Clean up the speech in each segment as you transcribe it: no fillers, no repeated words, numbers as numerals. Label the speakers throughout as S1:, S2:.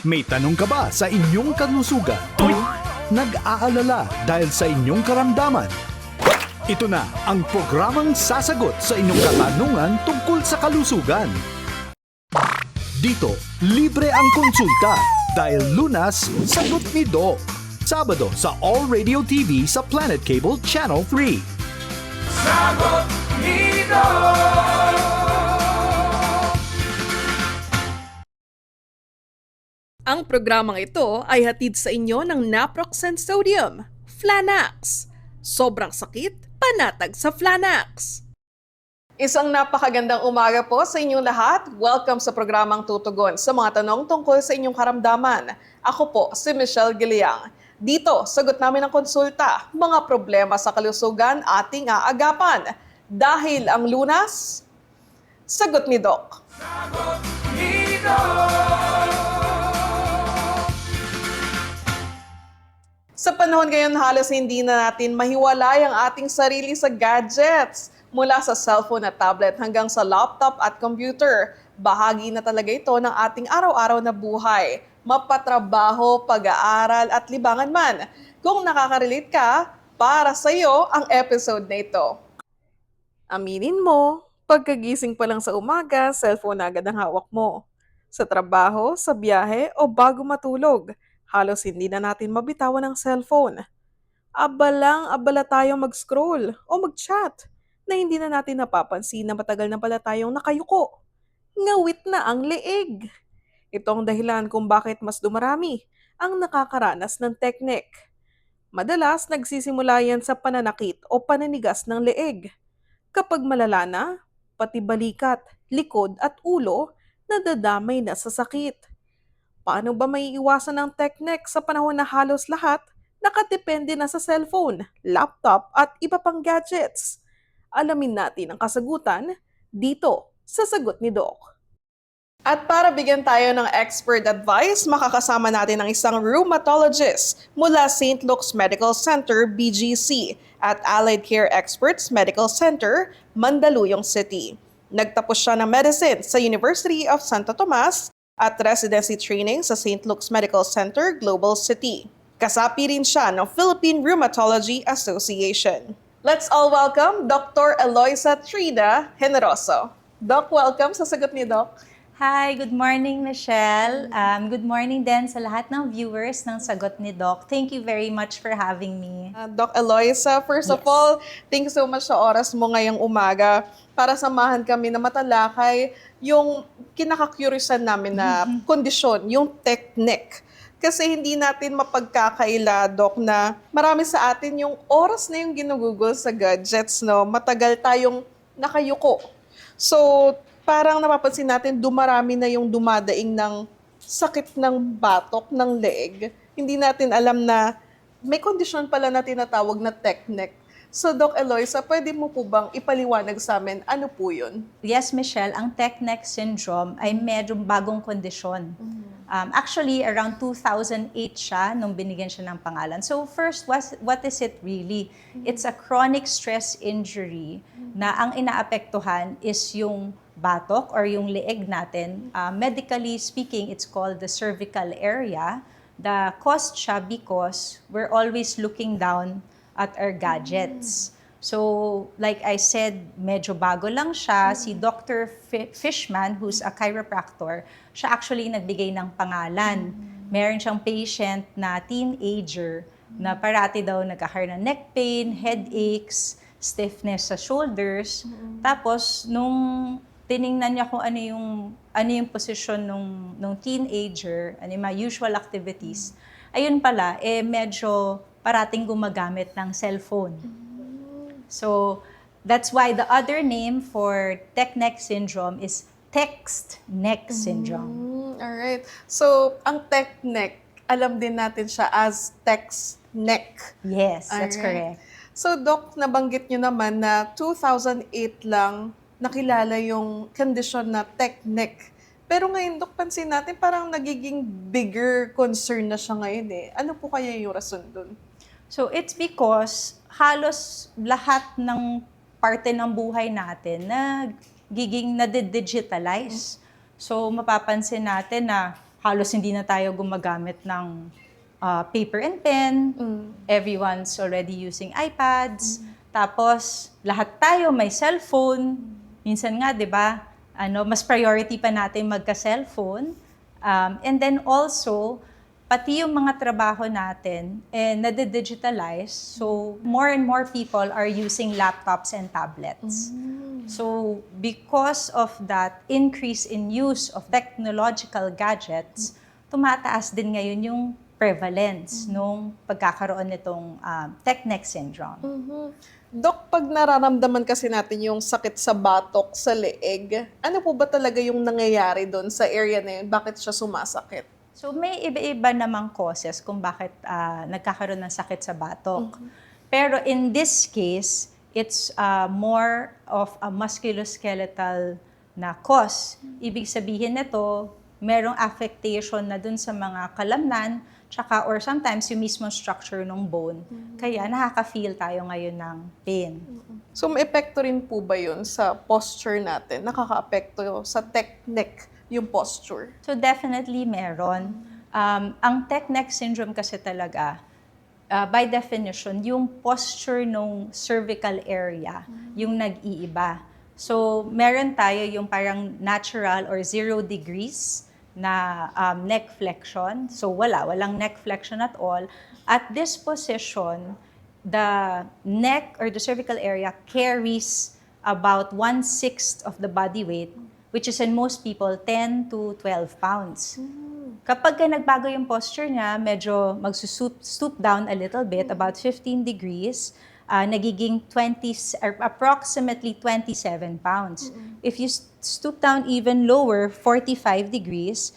S1: May tanong ka ba sa inyong kalusugan? Nag-aalala dahil sa inyong karamdaman? Ito na ang programang sasagot sa inyong katanungan tungkol sa kalusugan. Dito, libre ang konsulta dahil Lunas, sagot ni Doc. Sabado sa All Radio TV sa Planet Cable Channel 3.
S2: Sagot ni Doc!
S3: Ang programang ito ay hatid sa inyo ng Naproxen Sodium, Flanax. Sobrang sakit, panatag sa Flanax. Isang napakagandang umaga po sa inyong lahat. Welcome sa programang Tutugon sa mga tanong tungkol sa inyong karamdaman. Ako po si Michelle Giliang. Dito, sagot namin ang konsulta, mga problema sa kalusugan ating aagapan. Dahil ang Lunas, sagot ni Doc.
S2: Sagot ni Doc!
S3: Sa panahon ngayon, halos hindi na natin mahiwalay ang ating sarili sa gadgets. Mula sa cellphone at tablet hanggang sa laptop at computer, bahagi na talaga ito ng ating araw-araw na buhay. Mapatrabaho, pag-aaral at libangan man. Kung nakaka-relate ka, para sa iyo ang episode na ito. Aminin mo, pagkagising pa lang sa umaga, cellphone agad ang hawak mo. Sa trabaho, sa biyahe o bago matulog, halos hindi na natin mabitawan ang cellphone. Abala tayong mag-scroll o mag-chat na hindi na natin napapansin na matagal na pala tayong nakayuko. Ngawit na ang leeg. Ito ang dahilan kung bakit mas dumarami ang nakakaranas ng teknik. Madalas nagsisimula yan sa pananakit o pananigas ng leeg. Kapag malala na, pati balikat, likod at ulo nadadamay na sa sakit. Paano ba maiiwasan ang teknik sa panahon na halos lahat nakadepende na sa cellphone, laptop at iba pang gadgets? Alamin natin ang kasagutan dito sa Sagot ni Doc. At para bigyan tayo ng expert advice, makakasama natin ang isang rheumatologist mula St. Luke's Medical Center, BGC, at Allied Care Experts Medical Center, Mandaluyong City. Nagtapos siya ng medicine sa University of Santo Tomas at residency training sa St. Luke's Medical Center, Global City. Kasapi rin siya ng Philippine Rheumatology Association. Let's all welcome Dr. Eloisa Trida Generoso. Doc, welcome sa Sagot ni Doc.
S4: Hi, good morning, Michelle. Good morning din sa lahat ng viewers ng Sagot ni Doc. Thank you very much for having me.
S3: Doc Eloisa, first of all, thank you so much sa oras mo ngayong umaga para samahan kami na matalakay yung kinaka-curiousan namin na kondisyon, yung teknik. Kasi hindi natin mapagkakaila, Doc, na marami sa atin yung oras na yung ginugugol sa gadgets, no? Matagal tayong nakayuko. So, parang napapansin natin, dumarami na yung dumadaing ng sakit ng batok, ng leeg. Hindi natin alam na may kondisyon pala na tinatawag na teknik. So, Doc Eloisa, pwede mo po bang ipaliwanag sa amin ano po yun?
S4: Yes, Michelle, ang Tech-Neck syndrome ay medyo bagong kondisyon. Actually, around 2008 siya nung binigyan siya ng pangalan. So first, what is it really? It's a chronic stress injury na ang inaapektuhan is yung batok or yung leeg natin. Medically speaking, it's called the cervical area. The cause siya because we're always looking down at our gadgets. So, like I said, medyo bago lang siya. Si Dr. Fishman, who's a chiropractor, siya actually nagbigay ng pangalan. Meron siyang patient na teenager na parati daw nagkakaroon ng neck pain, headaches, stiffness sa shoulders. Tapos, nung tiningnan niya kung ano yung posisyon nung teenager, ano yung mga usual activities, ayun pala, medyo parating gumagamit ng cellphone. So, that's why the other name for Tech-Neck syndrome is text-neck syndrome.
S3: Alright. So, ang teknik, alam din natin siya as text-neck.
S4: Yes, that's
S3: Alright.
S4: correct.
S3: So, Doc, nabanggit nyo naman na 2008 lang nakilala yung condition na teknik. Pero ngayon, Doc, pansin natin parang nagiging bigger concern na siya ngayon eh. Ano po kaya yung rason dun?
S4: So, it's because halos lahat ng parte ng buhay natin na giging nade-digitalize. So, mapapansin natin na halos hindi na tayo gumagamit ng paper and pen. Everyone's already using iPads. Tapos, lahat tayo may cellphone. Minsan nga, di ba, mas priority pa natin magka-cellphone. And then also, pati yung mga trabaho natin, nade-digitalize. So, more and more people are using laptops and tablets. So, because of that increase in use of technological gadgets, tumataas din ngayon yung prevalence nung pagkakaroon nitong tech neck syndrome.
S3: Dok, pag nararamdaman kasi natin yung sakit sa batok, sa leeg, ano po ba talaga yung nangyayari doon sa area na yun? Bakit siya sumasakit?
S4: So may iba-iba namang causes kung bakit nagkakaroon ng sakit sa batok. Pero in this case, it's more of a musculoskeletal na cause. Ibig sabihin nito, merong affectation na dun sa mga kalamnan, tsaka or sometimes yung mismo structure ng bone. Kaya nakaka-feel tayo ngayon ng pain.
S3: So, may epekto rin po ba yun sa posture natin? Nakaka-apekto sa tech neck yung posture?
S4: So definitely meron. Ang tech neck syndrome kasi talaga, by definition, yung posture ng cervical area, yung nag-iiba. So meron tayo yung parang natural or 0 degrees na neck flexion. So walang neck flexion at all. At this position, the neck or the cervical area carries about 1/6 of the body weight, which is in most people 10 to 12 pounds. Kapag nagbago yung posture niya, medyo stoop down a little bit, about 15 degrees, nagiging approximately 27 pounds. If you stoop down even lower, 45 degrees,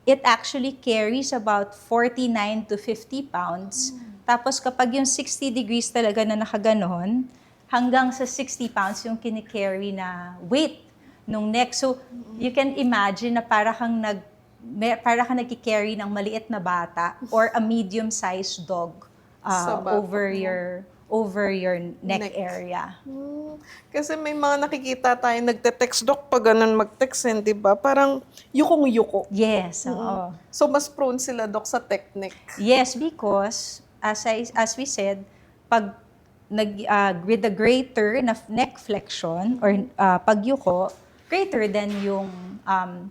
S4: it actually carries about 49 to 50 pounds. Tapos kapag yung 60 degrees talaga na nakaganon, hanggang sa 60 pounds yung kinicarry na weight nung neck. So, you can imagine na para kang nagki-carry ng maliit na bata or a medium-sized dog
S3: Sa batok
S4: over your neck
S3: Neck.
S4: area.
S3: Kasi may mga nakikita tayo nagte-text, Dok, pag ganun mag-text, di ba? Parang yukong-yuko.
S4: Yes, oo.
S3: So, mas prone sila, Dok, sa tech neck.
S4: Yes, because as we said, pag with the greater na neck flexion or pagyuko, greater than yung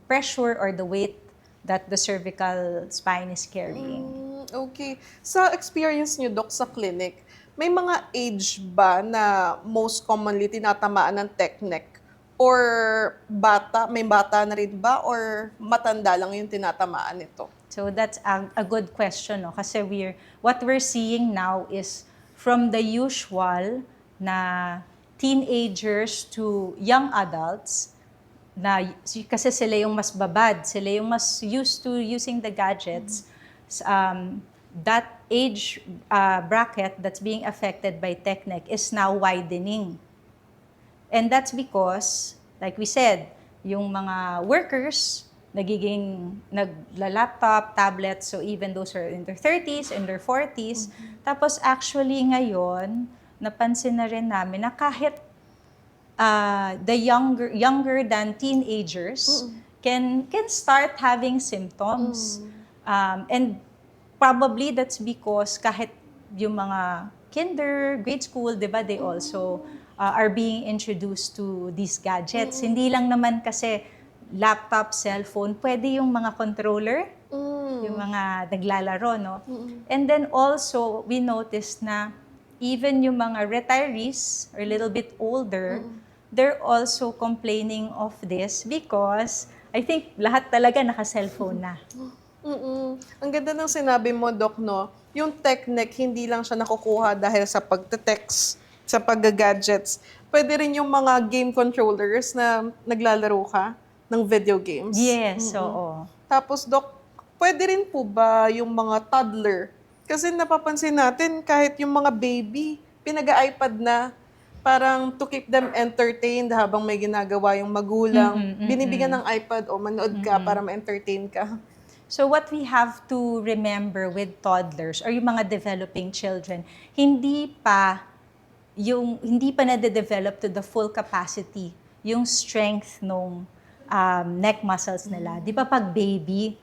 S4: pressure or the weight that the cervical spine is carrying.
S3: Okay. Sa experience niyo, Dok, sa clinic, may mga age ba na most commonly tinatamaan ng tech neck? Or may bata na rin ba? Or matanda lang yung tinatamaan nito?
S4: So that's a good question, no? Kasi what we're seeing now is from the usual na teenagers to young adults, na kasi sila yung mas babad, sila yung mas used to using the gadgets, that age bracket that's being affected by tech neck is now widening. And that's because, like we said, yung mga workers, nagla-laptop, tablet, so even those are in their 30s, in their 40s. Tapos actually ngayon, napansin na rin namin na kahit the younger than teenagers can start having symptoms. And probably that's because kahit yung mga grade school, di ba, they also are being introduced to these gadgets. Hindi lang naman kasi laptop, cellphone, pwede yung mga controller, yung mga naglalaro, no? And then also, we noticed na even yung mga retirees, or a little bit older, they're also complaining of this because I think lahat talaga naka-cellphone na.
S3: Ang ganda ng sinabi mo, Doc, no? Yung tech neck, hindi lang siya nakukuha dahil sa pagte-text, sa pag-gadgets. Pwede rin yung mga game controllers na naglalaro ka ng video games.
S4: Yes, oo.
S3: Tapos, Doc, pwede rin po ba yung mga toddler? Kasi napapansin natin, kahit yung mga baby, pinag-iPad na, parang to keep them entertained habang may ginagawa yung magulang. Binibigyan ng iPad o manood ka para ma-entertain ka.
S4: So what we have to remember with toddlers or yung mga developing children, hindi pa nade-develop to the full capacity yung strength nung neck muscles nila. Di ba pag baby,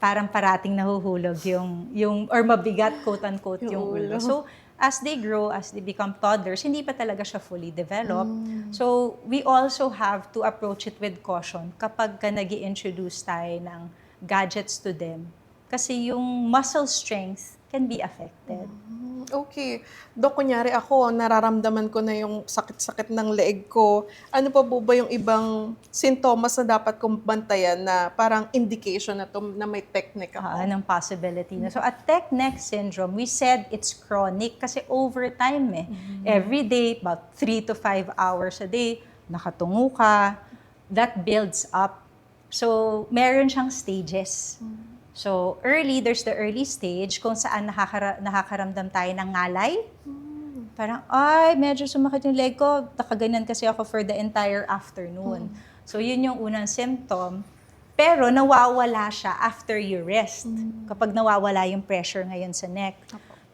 S4: parang parating nahuhulog yung or mabigat, quote-unquote, yung ulo. So, as they grow, as they become toddlers, hindi pa talaga siya fully developed. So, we also have to approach it with caution kapag nag-i-introduce tayo ng gadgets to them. Kasi yung muscle strength can be affected.
S3: Okay. Dok, kunyari ako, nararamdaman ko na yung sakit-sakit ng leeg ko. Ano pa po ba yung ibang sintomas na dapat kong bantayan na parang indication na, na may technique ako?
S4: Anong possibility na. So, at tech neck syndrome, we said it's chronic kasi over time Every day, about 3 to 5 hours a day, nakatungo ka, that builds up. So, meron siyang stages. So, there's the early stage kung saan nakakaramdam tayo ng ngalay. Parang, medyo sumakit yung leg ko. Nakaganyan kasi ako for the entire afternoon. So, yun yung unang symptom. Pero nawawala siya after you rest. Kapag nawawala yung pressure ngayon sa neck.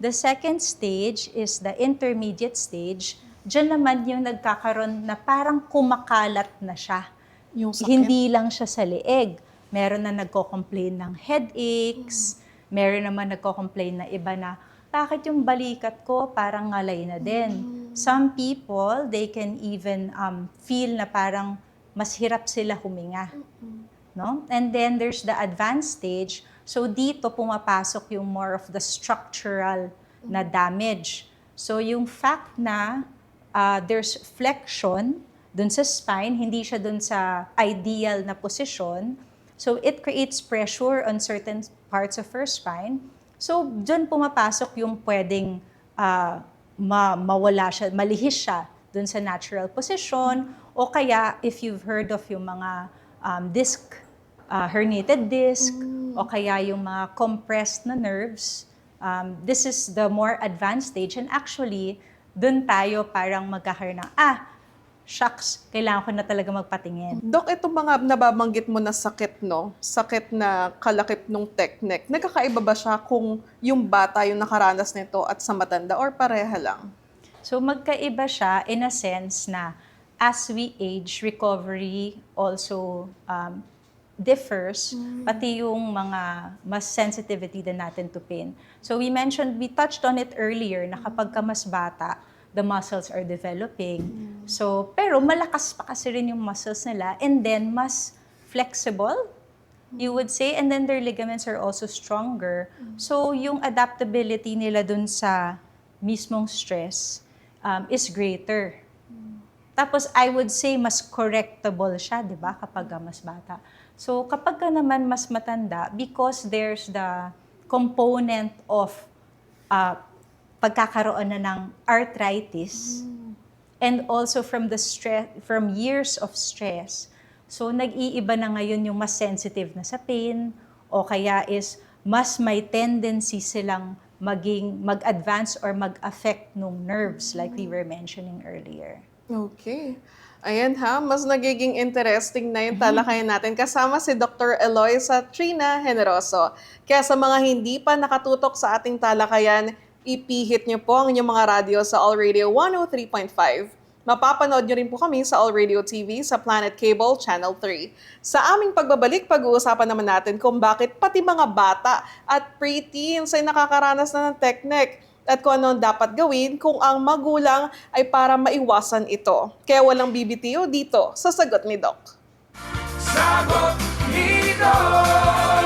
S4: The second stage is the intermediate stage. Diyan naman yung nagkakaroon na parang kumakalat na siya.
S3: Yung sakit.
S4: Hindi lang siya sa leeg. Meron na nagko-complain ng headaches. Meron naman nagko-complain na iba na, bakit yung balikat ko parang ngalay na din? Some people, they can even feel na parang mas hirap sila huminga. No? And then there's the advanced stage. So dito pumapasok yung more of the structural na damage. So yung fact na there's flexion dun sa spine, hindi siya dun sa ideal na posisyon. So it creates pressure on certain parts of her spine. So dun pumapasok yung pwedeng mawala siya, malihis siya dun sa natural position. O kaya if you've heard of yung mga herniated disc, o kaya yung mga compressed na nerves, this is the more advanced stage. And actually, dun tayo parang magkakaroon ng, shucks, kailangan ko na talaga magpatingin.
S3: Dok, itong mga nababanggit mo na sakit, no? Sakit na kalakip nung technique, nagkakaiba ba siya kung yung bata yung nakaranas nito at sa matanda or pareha lang?
S4: So magkaiba siya in a sense na as we age, recovery also differs, pati yung mga mas sensitivity din natin to pain. So we touched on it earlier na kapag ka mas bata, the muscles are developing. So, pero malakas pa kasi rin yung muscles nila and then mas flexible, you would say, and then their ligaments are also stronger. So, yung adaptability nila dun sa mismong stress is greater. Tapos, I would say, mas correctable siya, di ba, kapag mas bata. So, kapag ka naman mas matanda, because there's the component of pagkakaroon na ng arthritis and also from years of stress. So nag-iiba na ngayon yung mas sensitive na sa pain o kaya is mas may tendency silang mag-advance or mag-affect nung nerves like we were mentioning earlier.
S3: Okay. Ayan mas nagiging interesting na yung talakayan natin. Kasama si Dr. Eloisa Trina Generoso. Kaya sa mga hindi pa nakatutok sa ating talakayan, ipihit niyo po ang inyong mga radyo sa All Radio 103.5. Mapapanood niyo rin po kami sa All Radio TV sa Planet Cable Channel 3. Sa aming pagbabalik, pag-uusapan naman natin kung bakit pati mga bata at preteens ay nakakaranas na ng technique at kung ano dapat gawin kung ang magulang ay para maiwasan ito. Kaya walang BBTO dito sa Sagot ni Doc.
S2: Sagot ni Doc.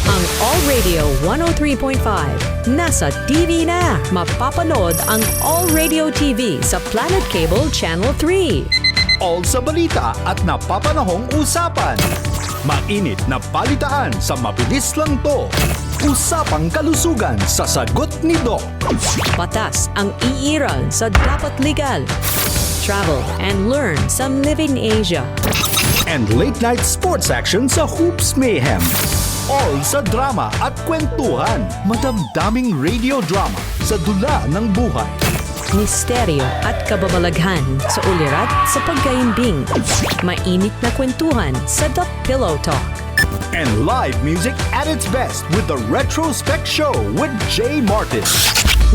S5: Ang All Radio 103.5 nasa TV na. Mapapanood ang All Radio TV sa Planet Cable Channel 3.
S1: All sa balita at napapanahong usapan. Mainit na balitaan sa mabilis lang to. Usapang kalusugan sa Sagot ni Doc.
S5: Patas ang iiral sa Dapat Legal. Travel and learn some Living Asia.
S1: And late-night sports action sa Hoops Mayhem. All sa drama at kwentuhan. Madamdaming radio drama sa dula ng buhay.
S5: Misteryo at kababalaghan sa ulirat sa pagkaimbing. Mainit na kwentuhan sa The Pillow Talk.
S1: And live music at its best with the Retrospect Show with Jay Martin.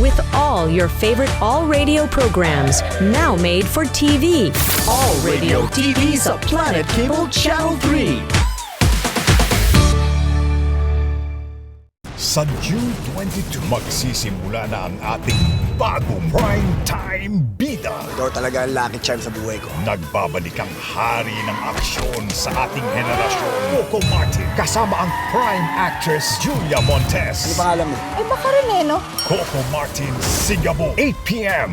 S5: with all your favorite All Radio programs, now made for TV.
S1: All Radio TV sa Planet Cable Channel 3.
S6: Sa June 22, magsisimula na ang ating bagong prime time bida.
S7: Ikaw talaga ang lucky charm sa buhay ko.
S6: Nagbabalik ang hari ng aksyon sa ating henerasyon. Coco Martin, kasama ang prime actress Julia Montes.
S7: Ano pangalan mo?
S8: Ay, baka rin eh, no?
S6: Coco Martin, Sigabo, 8 p.m.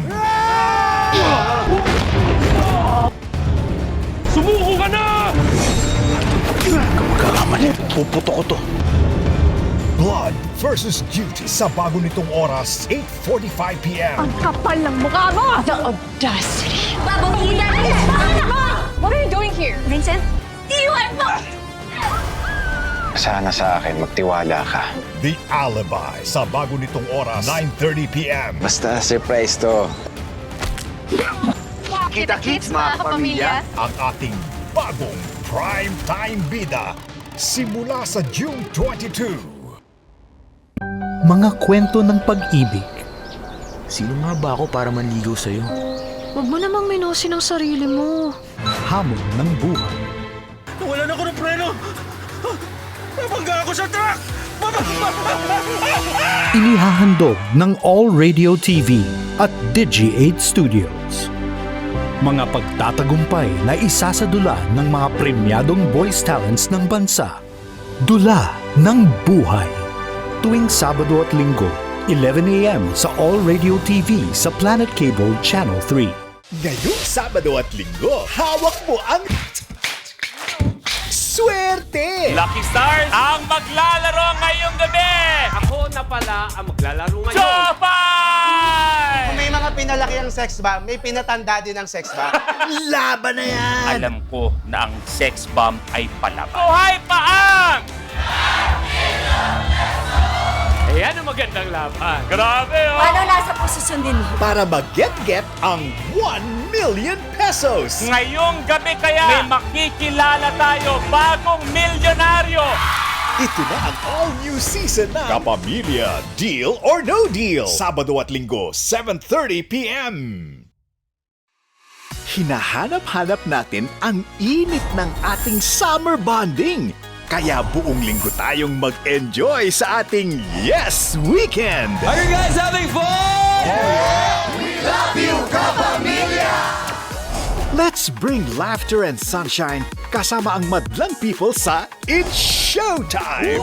S2: Sumuko ka na!
S1: Magkakamali, puputo ko to.
S6: Blood versus Duty sa bago nitong oras, 8:45 p.m.
S8: Ang kapal ng mukha mo! The audacity! Babawilan niya! What are you doing here? Vincent? Iwan mo!
S9: Sana sa akin, magtiwala ka.
S6: The Alibi sa bago nitong oras, 9:30 p.m.
S9: Basta surprise to.
S8: Kita-kits, mga kapamilya!
S6: Ang ating bagong prime time bida simula sa June 22.
S1: Mga kwento ng pag-ibig,
S10: Sino nga ba ako para manligaw sa'yo?
S8: Huwag mo namang minusin ang sarili mo.
S1: hamon ng buhay.
S2: Nawalan ako ng preno! Nabangga ako sa truck!
S1: Inihahandog ng All Radio TV at Digi8 Studios. Mga pagtatagumpay na isasadula ng mga premyadong voice talents ng bansa. Dula ng buhay. Tuwing Sabado at Linggo, 11 a.m. sa All Radio TV sa Planet Cable Channel 3.
S6: Ngayong Sabado at Linggo, hawak mo ang swerte!
S2: Lucky Stars ang maglalaro ngayong gabi! Ako na pala ang maglalaro ngayon. Jopay!
S7: Kung may mga pinalaki ang sex bomb, may pinatanda din ang sex bomb. Laban na yan!
S11: Alam ko na ang sex bomb ay palaban.
S2: Buhay paang! Ayan ang magandang laban. Grabe, oh!
S8: Ano nasa posisyon din mo?
S6: Para mag-get ang 1 million pesos!
S11: Ngayong gabi kaya, may makikilala tayo, bagong milyonaryo.
S6: Ito na ang all-new season ng Kapamilya, Deal or No Deal. Sabado at Linggo, 7:30 p.m. Hinahanap-hanap natin ang init ng ating summer bonding. Kaya buong linggo tayong mag-enjoy sa ating Yes Weekend!
S2: Are you guys having fun?
S6: Let's bring laughter and sunshine kasama ang madlang people sa It's Showtime!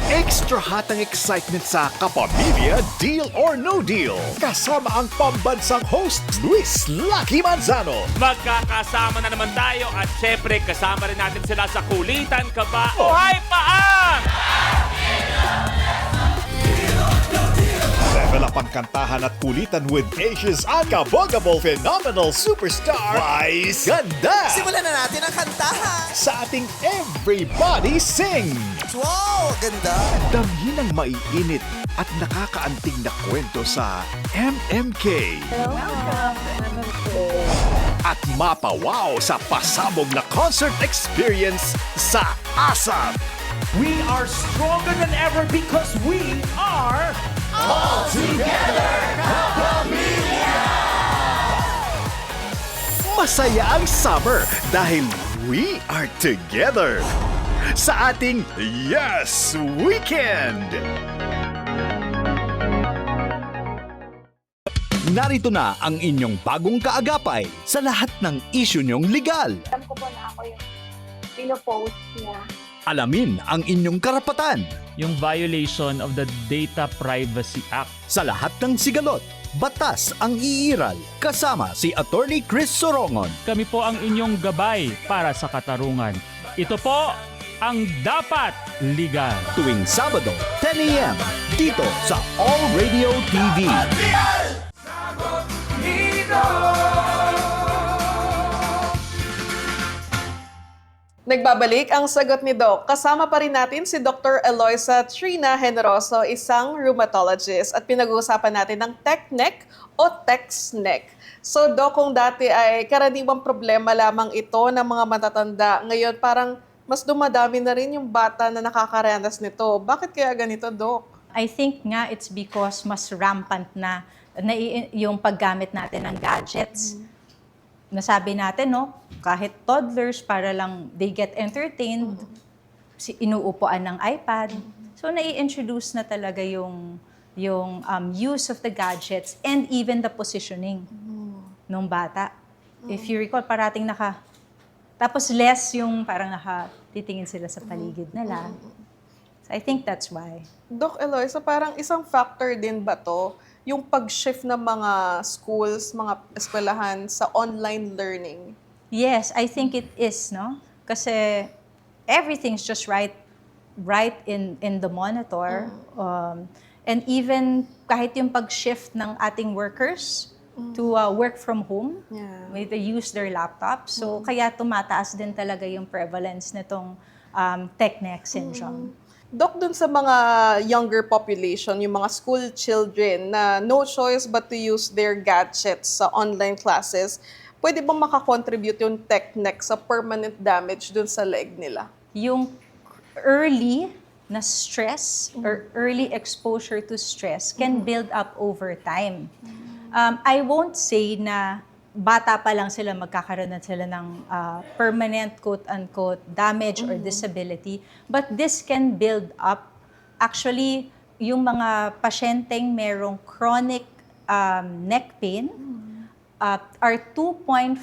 S6: Extra hot ang excitement sa Kapamilya, Deal or No Deal. Kasama ang pambansang host, Luis Lucky Manzano.
S11: Magkakasama na naman tayo at syempre kasama rin natin sila sa Kulitan Ka Ba? Buhay paang!
S6: Level up ang kantahan at kulitan with Asia's unkabogable phenomenal superstar, Vice Ganda!
S7: Simulan na natin ang kantahan!
S6: Sa ating Everybody Sing!
S7: Wow! Ganda!
S6: Damhin ang maiinit at nakakaanting na kwento sa MMK. At mapawaw sa pasabog na concert experience sa ASAP.
S2: We are stronger than ever because we are...
S6: Masaya ang summer dahil we are together sa ating Yes Weekend!
S1: Narito na ang inyong bagong kaagapay sa lahat ng isyu niyong legal.
S8: Alam ko po na ako yung pinopost niya.
S1: Alamin ang inyong karapatan
S11: Yung violation of the Data Privacy Act.
S1: sa lahat ng sigalot. Batas ang iiral kasama si Attorney Chris Sorongon.
S11: Kami po ang inyong gabay para sa katarungan. Ito po ang Dapat Legal.
S1: Tuwing Sabado, 10 a.m. dito sa All Radio TV.
S3: Nagbabalik ang sagot ni Doc. Kasama pa rin natin si Dr. Eloisa Trina Generoso, isang rheumatologist. At pinag-uusapan natin ang tech neck o text neck. So Doc, kung dati ay karaniwang problema lamang ito ng mga matatanda, ngayon parang mas dumadami na rin yung bata na nakakaranas nito. Bakit kaya ganito, Doc?
S4: I think nga it's because mas rampant na yung paggamit natin ng gadgets. Nasabi natin, no, kahit toddlers, para lang they get entertained, inuupuan ng iPad. So, nai-introduce na talaga yung use of the gadgets and even the positioning ng bata. If you recall, parating tapos less yung parang titingin sila sa paligid nila. So, I think that's why.
S3: Doc Eloisa, parang isang factor din ba to yung pag-shift ng mga schools, mga eskwelahan sa online learning?
S4: Yes, I think it is, no? Kasi everything's just right in the monitor. And even kahit yung pag-shift ng ating workers to work from home, they use their laptops. So, kaya tumataas din talaga yung prevalence nitong tech neck syndrome.
S3: Doc, dun sa mga younger population, yung mga school children na no choice but to use their gadgets sa online classes, pwede bang makakontribute yung tech neck sa permanent damage dun sa leg nila?
S4: Yung early na stress or early exposure to stress can build up over time. I won't say na bata pa lang sila magkakaroon na sila ng permanent quote-unquote damage or disability, but this can build up. Actually, yung mga pasyenteng merong chronic neck pain are 2.5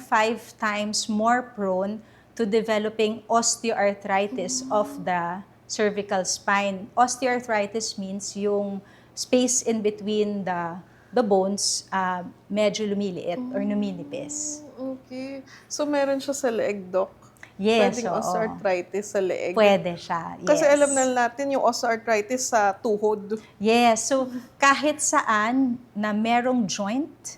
S4: times more prone to developing osteoarthritis of the cervical spine. Osteoarthritis means yung space in between the bones medyo lumiliit or numinipis.
S3: Okay. So, meron siya sa leeg, Doc?
S4: Yes,
S3: Pwedeng
S4: oo.
S3: osteoarthritis sa leeg?
S4: Pwede siya, yes.
S3: Kasi alam na natin yung osteoarthritis sa tuhod.
S4: Yes, so kahit saan na merong joint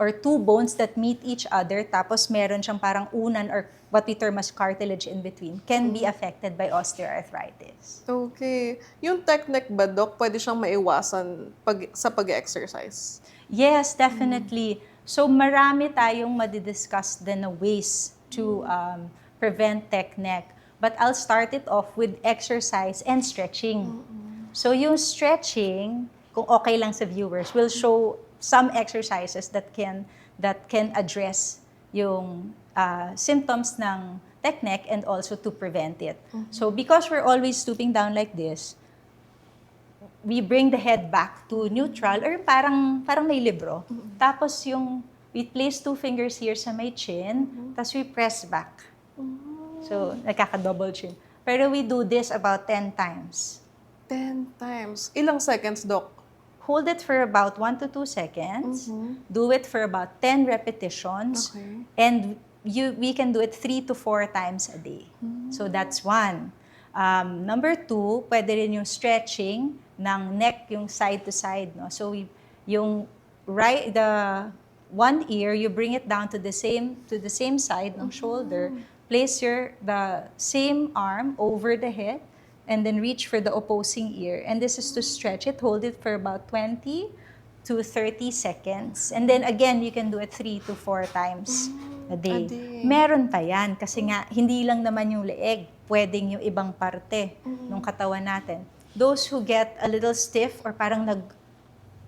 S4: or two bones that meet each other, tapos meron siyang parang unan or what we term as cartilage in between, can be affected by osteoarthritis.
S3: Okay. Yung tech neck ba, Doc, pwede siyang maiwasan sa pag-exercise?
S4: Yes, definitely. So marami tayong madidiscuss din na ways to prevent tech neck. But I'll start it off with exercise and stretching. So yung stretching, kung okay lang sa viewers, will show some exercises that can address yung symptoms ng tech neck and also to prevent it. So because we're always stooping down like this, we bring the head back to neutral or parang may libro. Tapos we place 2 fingers here sa may chin, tapos we press back. So, nakaka-double chin. Pero we do this about 10 times.
S3: 10 times. Ilang seconds, Doc?
S4: Hold it for about 1 to 2 seconds. Do it for about 10 repetitions.
S3: Okay.
S4: And we can do it 3 to 4 times a day. So, that's 1. Number 2, pwede rin yung stretching ng neck, yung side to side. No? So, the one ear, you bring it down to the same side ng shoulder. Place the same arm over the head and then reach for the opposing ear. And this is to stretch it. Hold it for about 20 to 30 seconds. And then again, you can do it 3 to 4 times a day. Meron pa yan kasi nga hindi lang naman yung leeg, pwedeng yung ibang parte ng katawan natin. Those who get a little stiff or parang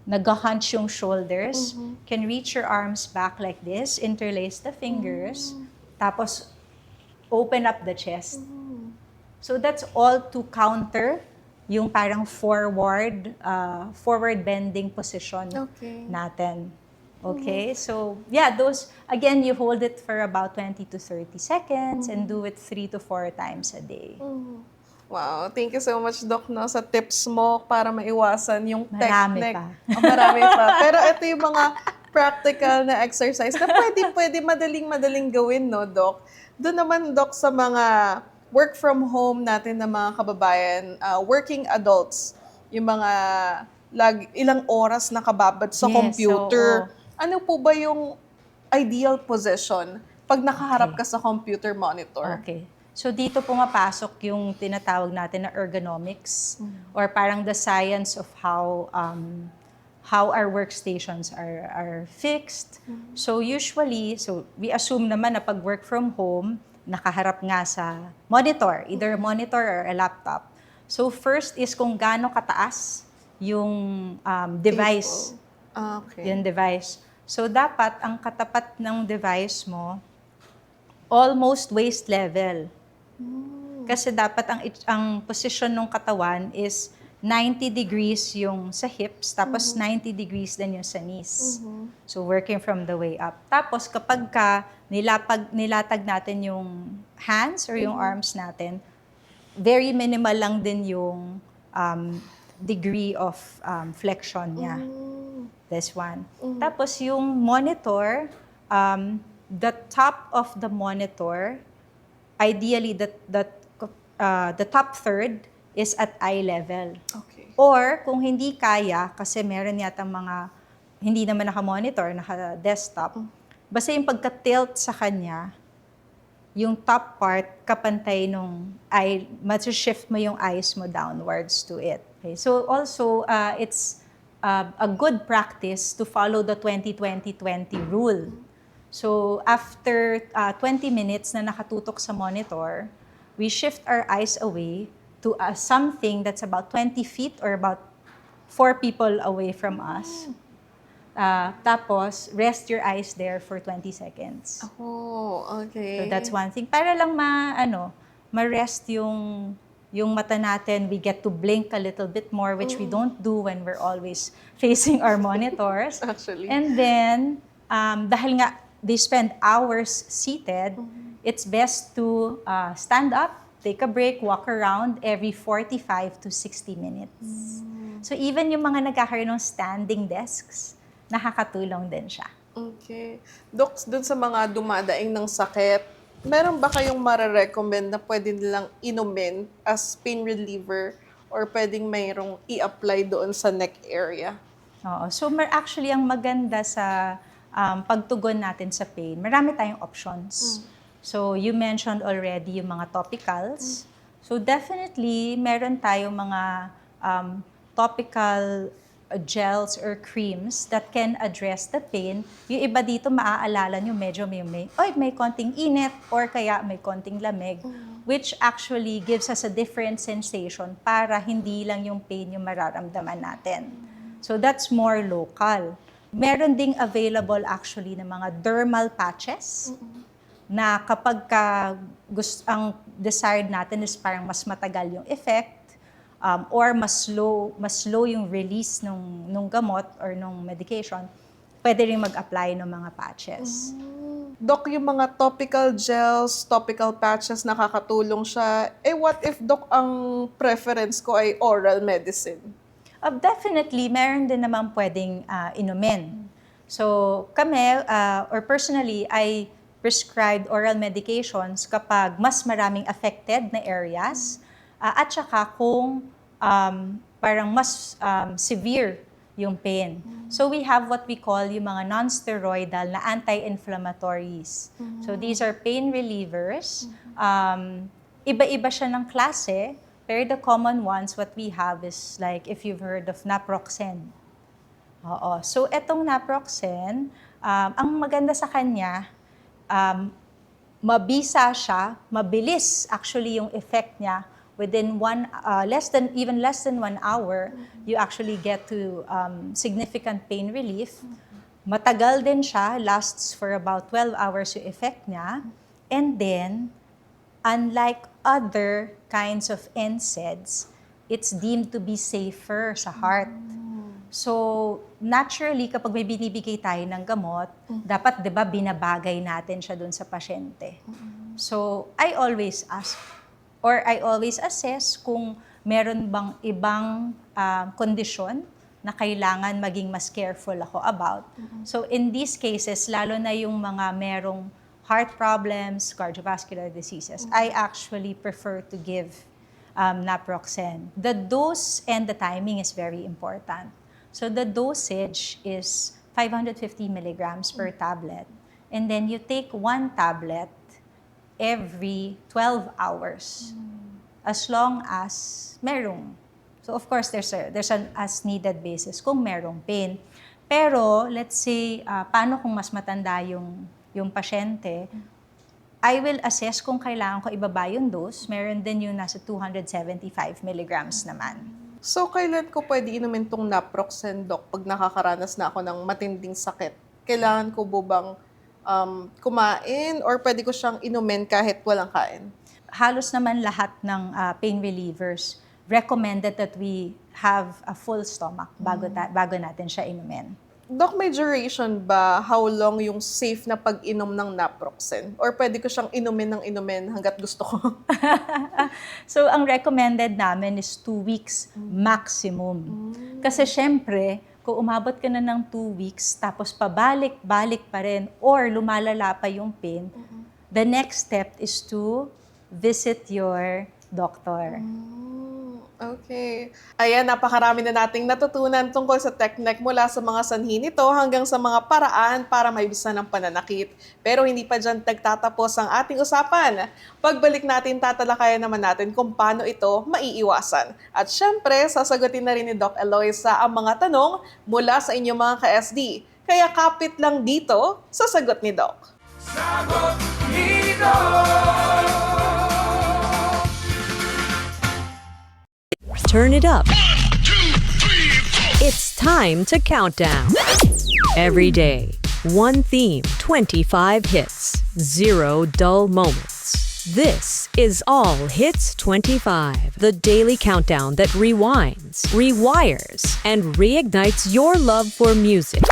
S4: nag-hunch yung shoulders, can reach your arms back like this, interlace the fingers, tapos open up the chest. So that's all to counter yung parang forward bending position natin. Okay? So, yeah, those, again, you hold it for about 20 to 30 seconds and do it 3 to 4 times a day.
S3: Wow, thank you so much, Doc, no, sa tips mo para maiwasan yung
S4: Marami
S3: tech neck.
S4: pa.
S3: Marami pa. Pero ito yung mga practical na exercise na pwede madaling gawin, no, Doc? Doon naman, Doc, sa mga work from home natin na mga kababayan, working adults, yung mga ilang oras nakababad sa computer. Ano po ba yung ideal position pag nakaharap ka sa computer monitor?
S4: Okay. So dito pumapasok yung tinatawag natin na ergonomics or parang the science of how our workstations are fixed. So usually, we assume naman na pag work from home, nakaharap nga sa monitor, either a monitor or a laptop. So first is kung gaano kataas yung device.
S3: Okay.
S4: Yung device. So dapat ang katapat ng device mo almost waist level. Kasi dapat ang position ng katawan is 90 degrees yung sa hips, tapos 90 degrees din yung sa knees. So working from the way up. Tapos kapag nilatag natin yung hands or yung arms natin, very minimal lang din yung degree of flexion niya. This one. Tapos yung monitor, the top of the monitor, ideally the top third is at eye level.
S3: Okay.
S4: Or kung hindi kaya, kasi meron yata mga hindi naman naka-monitor, naka-desktop, basta yung pagka-tilt sa kanya, yung top part kapantay nung eye, shift mo yung eyes mo downwards to it. Okay? So also, it's a good practice to follow the 20-20-20 rule. So after 20 minutes na nakatutok sa monitor, we shift our eyes away to something that's about 20 feet or about 4 people away from us. Tapos, rest your eyes there for 20 seconds.
S3: Oh, okay.
S4: So that's one thing. Para lang ma-rest yung mata natin. We get to blink a little bit more, which we don't do when we're always facing our monitors.
S3: Actually.
S4: And then, dahil nga they spend hours seated, it's best to stand up, take a break, walk around every 45 to 60 minutes. So even yung mga nagkakaroon ng standing desks, nakakatulong din siya.
S3: Okay. Dok, dun sa mga dumadaing ng sakit, meron ba kayong mare-recommend na pwede nilang inumin as pain reliever or pwedeng mayroong i-apply doon sa neck area?
S4: Oo. So actually, ang maganda sa pagtugon natin sa pain, marami tayong options. So you mentioned already yung mga topicals. So definitely, meron tayong mga topical gels or creams that can address the pain. Yung iba dito, maaalala nyo, medyo may konting init or kaya may konting lamig, which actually gives us a different sensation para hindi lang yung pain yung mararamdaman natin. So that's more local. Meron ding available actually ng mga dermal patches na kapag ang desired natin is parang mas matagal yung effect, or mas slow yung release nung gamot or nung medication, pwede rin mag-apply ng mga patches.
S3: Dok, yung mga topical gels, topical patches, nakakatulong siya. What if, Dok, ang preference ko ay oral medicine?
S4: Definitely, meron din naman pwedeng inumin. So kami, or personally, I prescribed oral medications kapag mas maraming affected na areas at saka kung parang mas severe yung pain. So we have what we call yung mga non-steroidal na anti-inflammatories. So these are pain relievers. Iba-iba siya ng klase, pero the common ones, what we have is like if you've heard of naproxen. Oo. So etong naproxen, ang maganda sa kanya, mabisa siya, mabilis actually yung effect niya. Within less than 1 hour, you actually get to significant pain relief. Matagal din siya, lasts for about 12 hours yung effect niya. And then, unlike other kinds of NSAIDs, it's deemed to be safer sa heart. So, naturally, kapag may binibigay tayo ng gamot, dapat, di ba, binabagay natin siya dun sa pasyente. So, I always ask, or I always assess kung meron bang ibang kondisyon na kailangan maging mas careful ako about. So, in these cases, lalo na yung mga merong heart problems, cardiovascular diseases, I actually prefer to give naproxen. The dose and the timing is very important. So the dosage is 550 milligrams per tablet. And then you take 1 tablet every 12 hours. As long as merong. So of course, there's an as-needed basis kung merong pain. Pero let's say, paano kung mas matanda yung pasyente, I will assess kung kailangan ko ibaba yung dose. Meron din yung nasa 275 milligrams naman.
S3: So, kailan ko pwede inumin tong naproxen, Doc, pag nakakaranas na ako ng matinding sakit? Kailangan ko bang kumain or pwede ko siyang inumin kahit walang kain?
S4: Halos naman lahat ng pain relievers recommended that we have a full stomach bago natin siya inumin.
S3: Doc, may duration ba? How long yung safe na pag-inom ng naproxen? Or pwede ko siyang inumin hanggat gusto ko?
S4: So, ang recommended namin is 2 weeks maximum. Kasi syempre, kung umabot ka na ng 2 weeks, tapos pabalik-balik pa rin, or lumalala pa yung pain, the next step is to visit your doctor.
S3: Okay. Ayan, napakarami na nating natutunan tungkol sa TechNec mula sa mga sanhi nito hanggang sa mga paraan para maibisan ng pananakit. Pero hindi pa dyan nagtatapos ang ating usapan. Pagbalik natin, tatalakayan naman natin kung paano ito maiiwasan. At syempre, sasagutin na rin ni Doc Eloisa ang mga tanong mula sa inyong mga ka-SD. Kaya kapit lang dito sa Sagot ni Doc. Sagot ni Doc!
S5: Turn it up. It's time to count down. Every day, one theme, 25 hits, 0 dull moments. This is All Hits 25, the daily countdown that rewinds, rewires, and reignites your love for music.